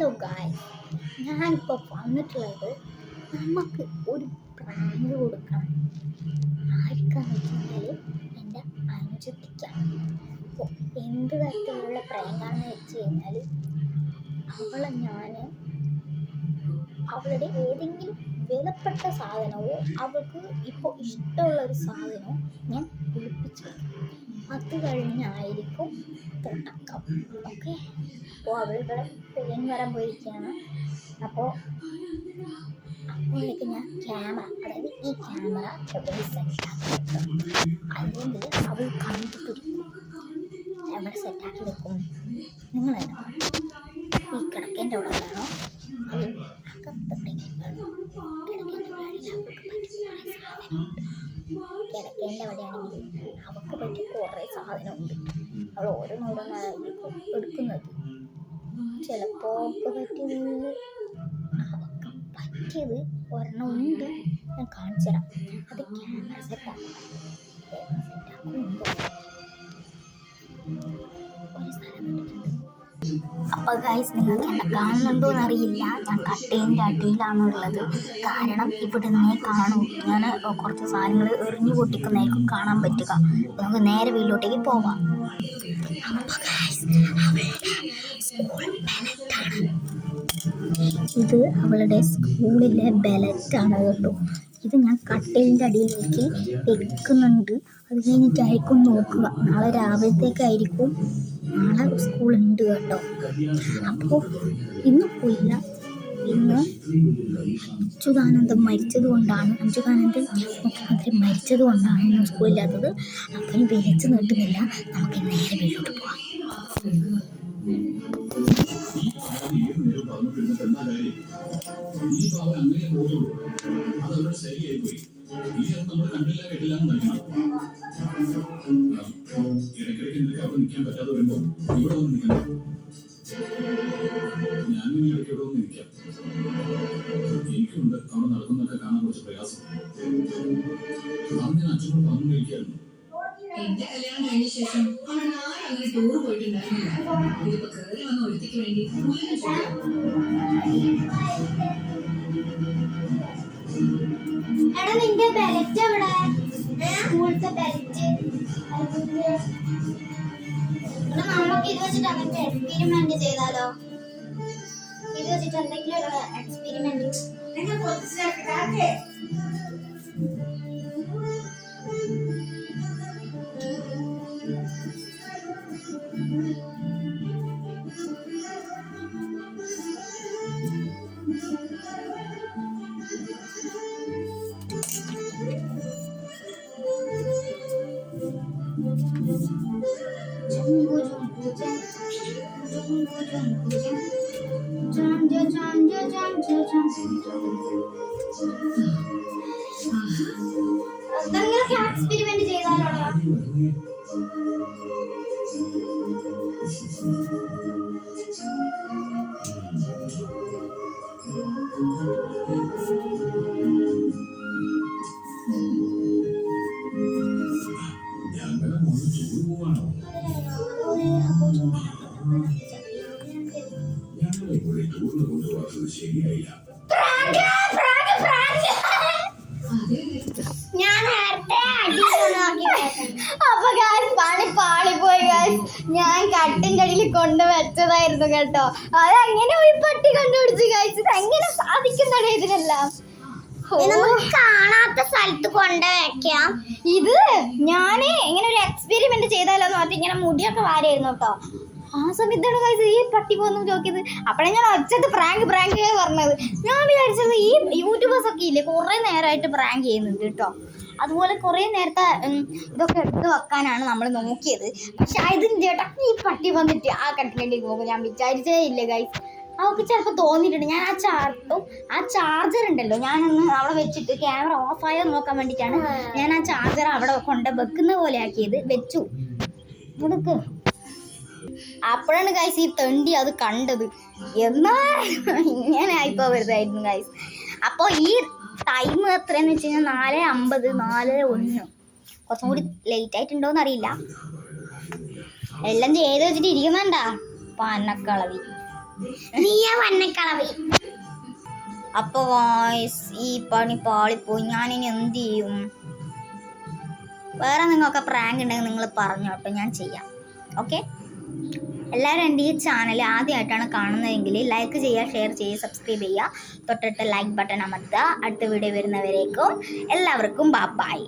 Hello guys, ഞാനിപ്പോൾ വന്നിട്ടുള്ളത് നമുക്ക് ഒരു പ്രാങ്ക് കൊടുക്കണം. ആർക്കാന്ന് വെച്ച് കഴിഞ്ഞാൽ എൻ്റെ അനുജത്തിക്കാണ്. അപ്പോൾ എന്ത് തരത്തിലുള്ള പ്രാങ്കാണെന്ന് വെച്ച് കഴിഞ്ഞാൽ അവളെ ഞാൻ അവളുടെ ഏതെങ്കിലും വിലപ്പെട്ട സാധനമോ അവൾക്ക് ഇപ്പോൾ ഇഷ്ടമുള്ളൊരു സാധനമോ ഞാൻ കുളിപ്പിച്ചു. അത് കഴിഞ്ഞായിരിക്കും തുടക്കം. ഓക്കെ, അപ്പോൾ അവളിവിടെ പെയിൻ വരാൻ പോയിരിക്കുകയാണ്. അപ്പോഴേക്ക് ഞാൻ ക്യാമറ, അതായത് ഈ ക്യാമറ എവിടെ സെറ്റാക്കി വെക്കും, അല്ലെങ്കിൽ അവൾ കണ്ടുപിടിക്കും എവിടെ സെറ്റാക്കി വെക്കും. നിങ്ങൾ തന്നെ ഈ കിടക്കേൻ്റെ അവിടെ വേണോ അത് അകത്തെവിടെയെങ്കിലും വേണോ? കിടക്കേൻ്റെ അവിടെയാണെങ്കിൽ അവൾക്ക് പറ്റിയ സാധനമുണ്ട്. കിടക്കേൻ്റെ അവിടെയാണെങ്കിൽ അവൾക്ക് പറ്റിയ കുറേ സാധനമുണ്ട്. അവൾ ഓരോന്നോരോന്നായിരിക്കും എടുക്കുന്നത്. ചിലപ്പോൾ അവൾക്ക് പറ്റിയത് ഒരെണ്ണം ഉണ്ട്, ഞാൻ കാണിച്ചു തരാം. അത് ക്യാമറ സെറ്റാക്കുമ്പോൾ ഒരു സ്ഥലം കണ്ടിട്ടുണ്ട്. അപ്പോൾ ഗൈസ്, നിങ്ങൾക്ക് എന്നെ കാണുന്നുണ്ടോ എന്നറിയില്ല. ഞാൻ കട്ടേൻ്റെ അടിയിലാണുള്ളത്. കാരണം ഇവിടെ നിന്നേ കാണൂ. ഞാൻ കുറച്ച് സാധനങ്ങൾ എറിഞ്ഞു പൊട്ടിക്കുന്നതായിരിക്കും കാണാൻ പറ്റുക. നമുക്ക് നേരെ വീട്ടിലോട്ടേക്ക് പോവാം. അപ്പോൾ ഗൈസ്, ഇത് അവളുടെ സ്കൂളിലെ ബെലറ്റാണ് കേട്ടോ. ഇത് ഞാൻ കട്ടേലിൻ്റെ അടിയിലേക്ക് വെക്കുന്നുണ്ട്. അത് കഴിഞ്ഞിട്ടായിരിക്കും നോക്കുക. നാളെ രാവിലത്തേക്കായിരിക്കും. നാളെ സ്കൂളുണ്ട് കേട്ടോ. അപ്പോൾ ഇന്ന് പോയില്ല. ഇന്ന് അച്യുതാനന്ദൻ മരിച്ചത് കൊണ്ടാണ്, അച്യുതാനന്ദൻ മുഖ്യമന്ത്രി മരിച്ചത് കൊണ്ടാണ് ഇന്ന് സ്കൂളില്ലാത്തത്. അപ്പം വിളിച്ച് നീട്ടുന്നില്ല, നമുക്ക് നേരെ വീട്ടിലോട്ട് പോവാം. എനിക്കുണ്ട് അവിടെ നടക്കുന്നൊക്കെ കാണാൻ കുറച്ച് പ്രയാസം. ഞാൻ അച്ഛനോട് പറഞ്ഞുകൊണ്ടിരിക്കുകയായിരുന്നു. എന്റെ കല്യാണം കഴിഞ്ഞ ശേഷം അവൻ ആരും അങ്ങനെ ടൂർ പോയിട്ടുണ്ടായിരുന്നില്ല. ഇതിപ്പോ കയറി വന്ന ഒരുത്തിക്ക് വേണ്ടി എടാ, നിന്റെ ബെലറ്റ് എവിടെ? സ്കൂളത്തെ ബെലറ്റ്. നമുക്ക് ഇത് വെച്ചിട്ട് അങ്ങനത്തെ എക്സ്പെരിമെന്റ് ചെയ്താലോ? ഇത് വെച്ചിട്ട് എന്തെങ്കിലും ഒരു എക്സ്പെരിമെന്റ്. എക്സ്പെരിമെന്റ് ചെയ്താലോടാ? ഞാൻ കട്ടിന്റെ അടിയിൽ കൊണ്ടുവച്ചതായിരുന്നു കേട്ടോ. അതെങ്ങനെ ഒരു പട്ടി കണ്ടുപിടിച്ചു ഗൈസ്? ഇതെങ്ങനെ സാധിക്കുന്നതാണ് ഇതിനെല്ലാം? കാണാത്ത സ്ഥലത്ത് കൊണ്ടുവയ്ക്കാം. ഇത് ഞാന് ഇങ്ങനെ ഒരു എക്സ്പെരിമെന്റ് ചെയ്താലോ എന്ന് പറഞ്ഞിട്ട് ഇങ്ങനെ മുടിയൊക്കെ വാരായിരുന്നു കേട്ടോ. ആ സമയത്താണ് ഗൈസ് ഈ പട്ടി പോന്നു നോക്കിയത്. അപ്പോഴേ ഞാൻ ഒച്ചത് പ്രാങ്ക് പറഞ്ഞത്. ഞാൻ വിചാരിച്ചത് ഈ യൂട്യൂബേഴ്സ് ഒക്കെ ഇല്ലേ കുറേ നേരമായിട്ട് പ്രാങ്ക് ചെയ്യുന്നുണ്ട് കേട്ടോ. അതുപോലെ കുറേ നേരത്തെ ഇതൊക്കെ എടുത്ത് വെക്കാനാണ് നമ്മൾ നോക്കിയത്. പക്ഷെ ഇതിന് ചേട്ടാ ഈ പട്ടി വന്നിട്ട് ആ കട്ടിലേക്ക് പോകും ഞാൻ വിചാരിച്ചേ ഇല്ല ഗൈസ്. അവൾക്ക് ചിലപ്പോൾ തോന്നിയിട്ടുണ്ട്. ഞാൻ ആ ചാർജർ ഉണ്ടല്ലോ, ഞാനൊന്ന് അവിടെ വെച്ചിട്ട് ക്യാമറ ഓഫായോ നോക്കാൻ വേണ്ടിയിട്ടാണ് ഞാൻ ആ ചാർജർ അവിടെ കൊണ്ട് വെക്കുന്ന പോലെ ആക്കിയത്. വെച്ചു കൊടുക്ക്. അപ്പോഴാണ് ഗൈസ് ഈ തെണ്ടി അത് കണ്ടത്. എന്നാ ഇങ്ങനെ ആയിപ്പോ വരുതായിരുന്നു ഗൈസ്. അപ്പോൾ ഈ ടൈം എത്രയെന്ന് വെച്ച് കഴിഞ്ഞാൽ 4:50 4:01. കുറച്ചും കൂടി ലേറ്റ് ആയിട്ടുണ്ടോയെന്ന് അറിയില്ല. എല്ലാം ചെയ്ത് വെച്ചിട്ട് ഇരിക്കുന്നുണ്ടാ പന്നക്കളവി. നീയാ വണ്ണക്കളവി. അപ്പോൾ ഗായ്സ് ഈ പണി പാളിപ്പോയി. ഞാനിനി എന്ത് ചെയ്യും? വേറെ നിങ്ങൾക്ക് പ്രാങ്ക് ഉണ്ടെങ്കിൽ നിങ്ങൾ പറഞ്ഞോട്ടോ, ഞാൻ ചെയ്യാം. ഓക്കെ, എല്ലാവരും എൻ്റെ ഈ ചാനൽ ആദ്യമായിട്ടാണ് കാണുന്നതെങ്കിൽ ലൈക്ക് ചെയ്യുക, ഷെയർ ചെയ്യുക, സബ്സ്ക്രൈബ് ചെയ്യുക, തൊട്ടിട്ട് ലൈക്ക് ബട്ടൺ അമർത്തുക. അടുത്ത വീഡിയോ വരുന്നവരേക്കും എല്ലാവർക്കും ബൈ.